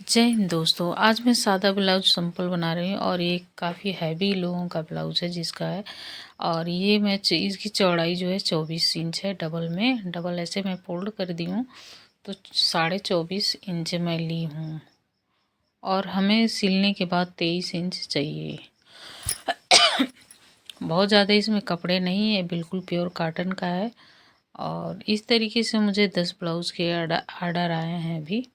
जय हिंद दोस्तों। आज मैं सादा ब्लाउज सिंपल बना रही हूँ और ये काफ़ी हैवी लोगों का ब्लाउज है जिसका है। और ये मैं इसकी चौड़ाई जो है 24 इंच है। डबल ऐसे मैं फोल्ड कर दी हूँ तो 24.5 इंच मैं ली हूँ और हमें सिलने के बाद 23 इंच चाहिए। बहुत ज़्यादा इसमें कपड़े नहीं है, बिल्कुल प्योर कॉटन का है। और इस तरीके से मुझे 10 ब्लाउज़ के आर्डर आए हैं अभी।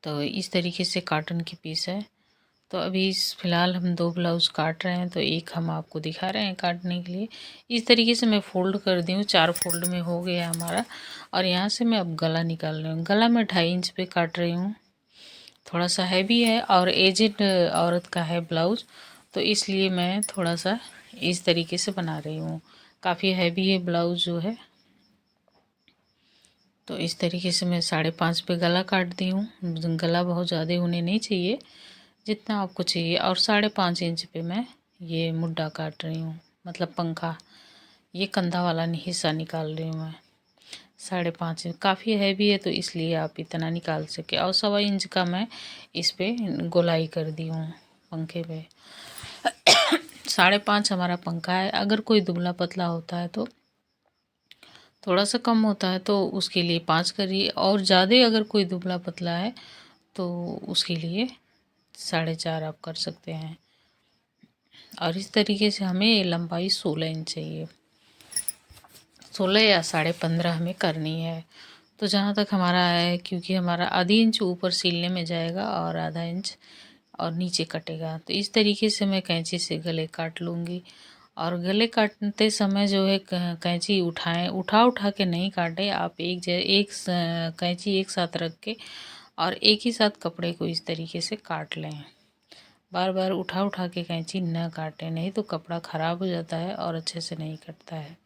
तो इस तरीके से कॉटन की पीस है। तो अभी फ़िलहाल हम 2 ब्लाउज़ काट रहे हैं, तो एक हम आपको दिखा रहे हैं काटने के लिए। इस तरीके से मैं फ़ोल्ड कर दी हूँ, 4 फोल्ड में हो गया हमारा। और यहाँ से मैं अब गला निकाल रही हूँ। गला मैं 2.5 इंच पे काट रही हूँ। थोड़ा सा हैवी है और एजिड औरत का है ब्लाउज़, तो इसलिए मैं थोड़ा सा इस तरीके से बना रही हूँ। काफ़ी हैवी है ब्लाउज़ जो है। तो इस तरीके से मैं 5.5 पे गला काट दी हूँ। गला बहुत ज़्यादा होने नहीं चाहिए, जितना आपको चाहिए। और 5.5 इंच पे मैं ये मुड्डा काट रही हूँ, मतलब पंखा। ये कंधा वाला हिस्सा निकाल रही हूँ मैं। 5.5 इंच काफ़ी हैवी है, तो इसलिए आप इतना निकाल सके। और 1.25 इंच का मैं इस पे गोलाई कर दी हूँ पंखे पे। 5.5 हमारा पंखा है। अगर कोई दुबला पतला होता है तो थोड़ा सा कम होता है, तो उसके लिए 5 करिए। और ज़्यादा अगर कोई दुबला पतला है तो उसके लिए 4.5 आप कर सकते हैं। और इस तरीके से हमें लंबाई 16 इंच चाहिए। 16 या 15.5 हमें करनी है। तो जहाँ तक हमारा है, क्योंकि हमारा आधी इंच ऊपर सिलने में जाएगा और आधा इंच और नीचे कटेगा, तो इस तरीके से मैं कैंची से गले काट लूँगी। और गले काटते समय जो है कैंची उठा के नहीं काटें आप। कैंची एक साथ रख के और एक ही साथ कपड़े को इस तरीके से काट लें। बार बार उठा के कैंची न काटें, नहीं तो कपड़ा ख़राब हो जाता है और अच्छे से नहीं कटता है।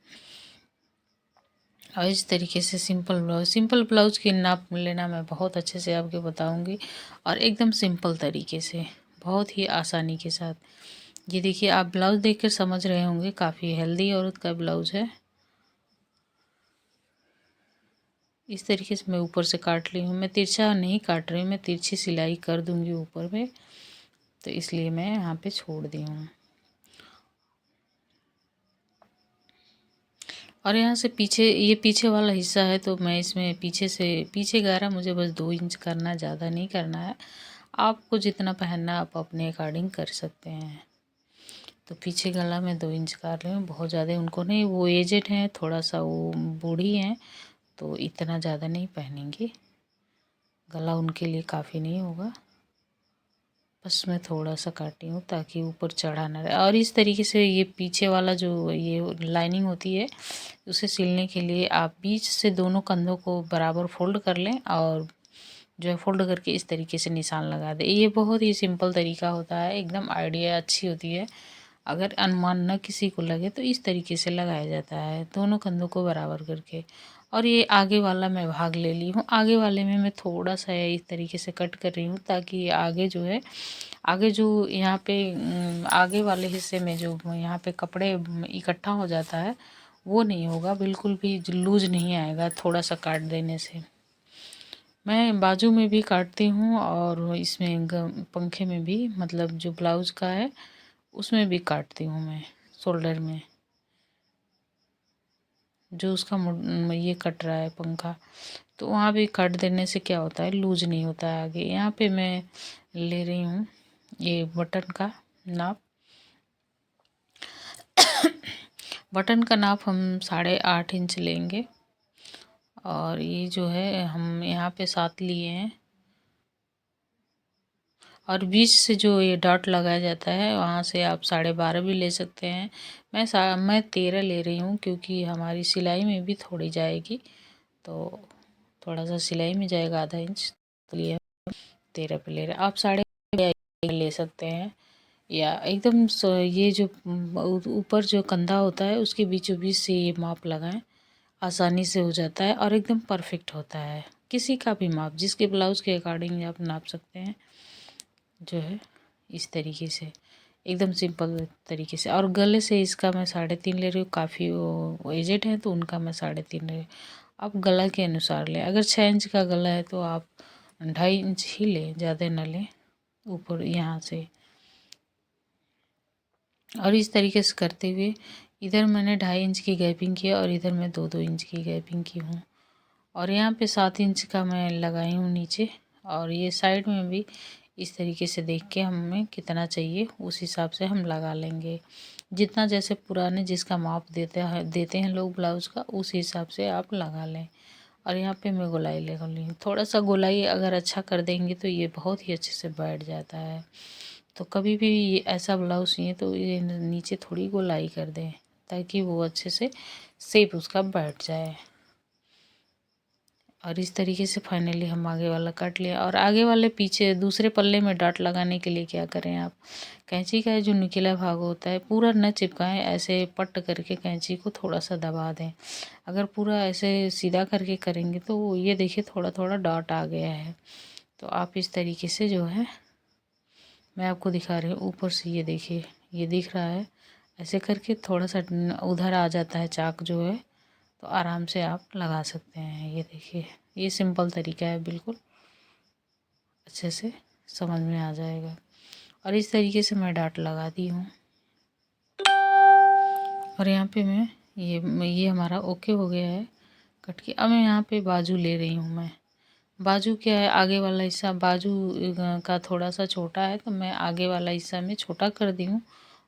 और इस तरीके से सिंपल ब्लाउज की नाप लेना मैं बहुत अच्छे से आपको बताऊंगी, और एकदम सिंपल तरीके से, बहुत ही आसानी के साथ। ये देखिए, आप ब्लाउज देखकर समझ रहे होंगे काफ़ी हेल्दी औरत का ब्लाउज है। इस तरीके से मैं ऊपर से काट ली हूँ। मैं तिरछा नहीं काट रही हूँ, मैं तिरछी सिलाई कर दूंगी ऊपर में, तो इसलिए मैं यहाँ पे छोड़ दी हूँ। और यहाँ से पीछे, ये पीछे वाला हिस्सा है, तो मैं इसमें पीछे गहरा मुझे बस 2 इंच करना, ज़्यादा नहीं करना है। आपको जितना पहनना आप अपने अकॉर्डिंग कर सकते हैं। तो पीछे गला में 2 इंच कर रही हूँ, बहुत ज़्यादा उनको नहीं। वो एजेड हैं, थोड़ा सा वो बूढ़ी हैं, तो इतना ज़्यादा नहीं पहनेंगी। गला उनके लिए काफ़ी नहीं होगा। बस मैं थोड़ा सा काटी हूँ ताकि ऊपर चढ़ा ना रहे। और इस तरीके से ये पीछे वाला जो ये लाइनिंग होती है, उसे सिलने के लिए आप बीच से दोनों कंधों को बराबर फोल्ड कर लें और जो है फोल्ड करके इस तरीके से निशान लगा दें। ये बहुत ही सिंपल तरीका होता है, एकदम आइडिया अच्छी होती है। अगर अनुमान न किसी को लगे तो इस तरीके से लगाया जाता है, दोनों कंधों को बराबर करके। और ये आगे वाला मैं भाग ले ली हूँ। आगे वाले में मैं थोड़ा सा इस तरीके से कट कर रही हूँ, ताकि आगे जो है, आगे जो यहाँ पे आगे वाले हिस्से में जो यहाँ पे कपड़े इकट्ठा हो जाता है, वो नहीं होगा, बिल्कुल भी लूज नहीं आएगा थोड़ा सा काट देने से। मैं बाजू में भी काटती हूँ और इसमें पंखे में भी, मतलब जो ब्लाउज का है उसमें भी काटती हूँ मैं, शोल्डर में जो उसका ये कट रहा है पंखा, तो वहाँ भी काट देने से क्या होता है, लूज नहीं होता है आगे। यहाँ पे मैं ले रही हूँ ये बटन का नाप। बटन का नाप हम 8.5 इंच लेंगे। और ये जो है हम यहाँ पे 7 लिए हैं। और बीच से जो ये डॉट लगाया जाता है, वहाँ से आप 12.5 भी ले सकते हैं। मैं 13 ले रही हूँ, क्योंकि हमारी सिलाई में भी थोड़ी जाएगी, तो थोड़ा सा सिलाई में जाएगा आधा इंच, तो लिए 13 पे ले रहे। आप 8.5 ले सकते हैं, या एकदम ये जो ऊपर जो कंधा होता है उसके बीचों बीच से ये माप लगाएं, आसानी से हो जाता है और एकदम परफेक्ट होता है। किसी का भी माप, जिसके ब्लाउज़ के अकॉर्डिंग आप नाप सकते हैं, जो है इस तरीके से, एकदम सिंपल तरीके से। और गले से इसका मैं 3.5 ले रही हूँ। काफ़ी वो एजेड है, तो उनका मैं 3.5 ले रही हूँ। आप गला के अनुसार लें। अगर 6 इंच का गला है तो आप 2.5 इंच ही लें, ज़्यादा ना लें ऊपर यहाँ से। और इस तरीके से करते हुए इधर मैंने 2.5 इंच की गैपिंग किया और इधर मैं 2-2 इंच की गैपिंग की हूँ। और यहाँ पे 7 इंच का मैं लगाई हूँ नीचे। और ये साइड में भी इस तरीके से देख के हमें कितना चाहिए उस हिसाब से हम लगा लेंगे। जितना जैसे पुराने जिसका माप देते हैं लोग ब्लाउज़ का, उस हिसाब से आप लगा लें। और यहाँ पे मैं गोलाई लगा ली। थोड़ा सा गोलाई अगर अच्छा कर देंगे तो ये बहुत ही अच्छे से बैठ जाता है। तो कभी भी ये ऐसा ब्लाउज़ चाहिए तो ये नीचे थोड़ी गोलाई कर दें ताकि वो अच्छे से शेप उसका बैठ जाए। और इस तरीके से फाइनली हम आगे वाला काट लिया। और आगे वाले पीछे दूसरे पल्ले में डॉट लगाने के लिए क्या करें आप, कैंची का जो निकला भाग होता है पूरा न चिपकाएं, ऐसे पट करके कैंची को थोड़ा सा दबा दें। अगर पूरा ऐसे सीधा करके करेंगे तो ये देखिए थोड़ा थोड़ा डॉट आ गया है। तो आप इस तरीके से जो है मैं आपको दिखा रही हूँ, ऊपर से ये देखिए ये दिख रहा है, ऐसे करके थोड़ा सा उधर आ जाता है चाक जो है, तो आराम से आप लगा सकते हैं। ये देखिए ये सिंपल तरीका है, बिल्कुल अच्छे से समझ में आ जाएगा। और इस तरीके से मैं डाट लगा दी हूँ। और यहाँ पे मैं ये हमारा ओके हो गया है कट के। अब मैं यहाँ पे बाजू ले रही हूँ। मैं बाजू क्या है, आगे वाला हिस्सा बाजू का थोड़ा सा छोटा है तो मैं आगे वाला हिस्सा में छोटा कर दी हूँ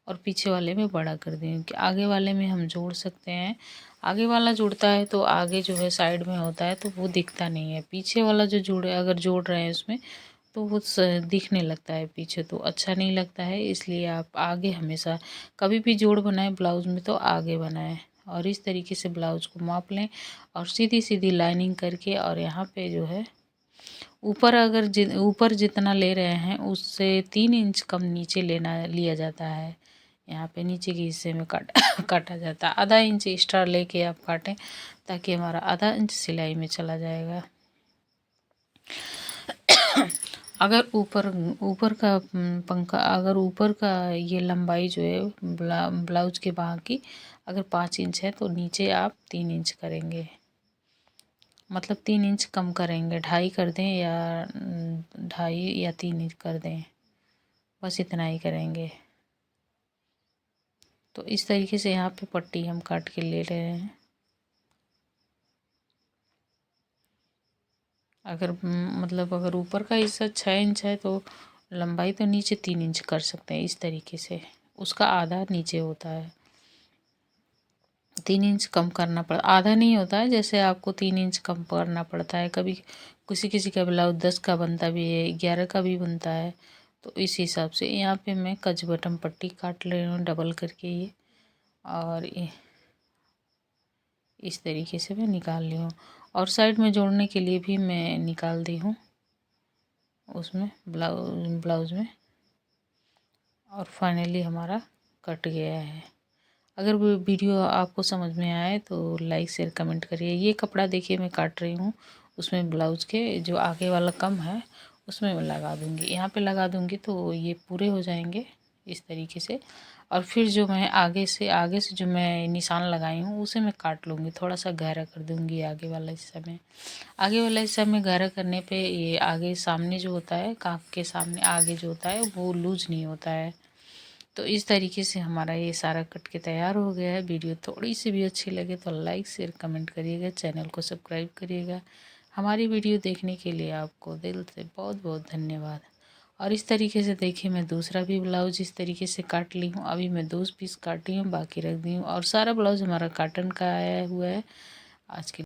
और पीछे वाले में बड़ा कर दी हूँ कि आगे वाले में हम जोड़ सकते हैं। आगे वाला जुड़ता है तो आगे जो है साइड में होता है तो वो दिखता नहीं है। पीछे वाला जो जोड़े अगर जोड़ रहे हैं उसमें तो वो दिखने लगता है पीछे, तो अच्छा नहीं लगता है। इसलिए आप आगे हमेशा कभी भी जोड़ बनाएं ब्लाउज़ में तो आगे बनाएं। और इस तरीके से ब्लाउज़ को माप लें और सीधी सीधी लाइनिंग करके, और यहाँ पे जो है ऊपर अगर ऊपर जितना ले रहे हैं उससे 3 इंच कम नीचे लिया जाता है। यहाँ पे नीचे के हिस्से में काटा जाता है। आधा इंच एक्स्ट्रा लेके आप काटें ताकि हमारा आधा इंच सिलाई में चला जाएगा। अगर ऊपर ऊपर का पंखा, अगर ऊपर का ये लंबाई जो है ब्लाउज के बाँह की अगर 5 इंच है तो नीचे आप 3 इंच करेंगे, मतलब 3 इंच कम करेंगे, 2.5 कर दें या 2.5 या 3 इंच कर दें, बस इतना ही करेंगे। तो इस तरीके से यहाँ पे पट्टी हम काट के ले रहे हैं। अगर मतलब अगर ऊपर का हिस्सा 6 इंच है तो लंबाई तो नीचे 3 इंच कर सकते हैं। इस तरीके से उसका आधा नीचे होता है, 3 इंच कम करना पड़ा, आधा नहीं होता है, जैसे आपको 3 इंच कम करना पड़ता है। कभी किसी किसी का ब्लाउज 10 का बनता भी है, 11 का भी बनता है। तो इस हिसाब से यहाँ पे मैं कच बटन पट्टी काट ले रही हूँ डबल करके ये, और इस तरीके से मैं निकाल ली हूँ। और साइड में जोड़ने के लिए भी मैं निकाल दी हूँ उसमें ब्लाउज में। और फाइनली हमारा कट गया है। अगर वो वीडियो आपको समझ में आए तो लाइक शेयर कमेंट करिए। ये कपड़ा देखिए मैं काट रही हूँ, उसमें ब्लाउज़ के जो आगे वाला कम है उसमें मैं लगा दूँगी, यहाँ पे लगा दूँगी तो ये पूरे हो जाएंगे इस तरीके से। और फिर जो मैं आगे से जो मैं निशान लगाई हूँ उसे मैं काट लूँगी, थोड़ा सा गहरा कर दूँगी आगे वाला हिस्सा में। आगे वाला हिस्सा में गहरा करने पे ये आगे सामने जो होता है, काँख के सामने आगे जो होता है वो लूज नहीं होता है। तो इस तरीके से हमारा ये सारा कट के तैयार हो गया है। वीडियो थोड़ी सी भी अच्छी लगे तो लाइक शेयर कमेंट करिएगा, चैनल को सब्सक्राइब करिएगा। हमारी वीडियो देखने के लिए आपको दिल से बहुत बहुत धन्यवाद। और इस तरीके से देखिए मैं दूसरा भी ब्लाउज इस तरीके से काट ली हूँ। अभी मैं 2 पीस काटी हूँ, बाकी रख दी हूँ। और सारा ब्लाउज हमारा कॉटन का आया हुआ है। आज के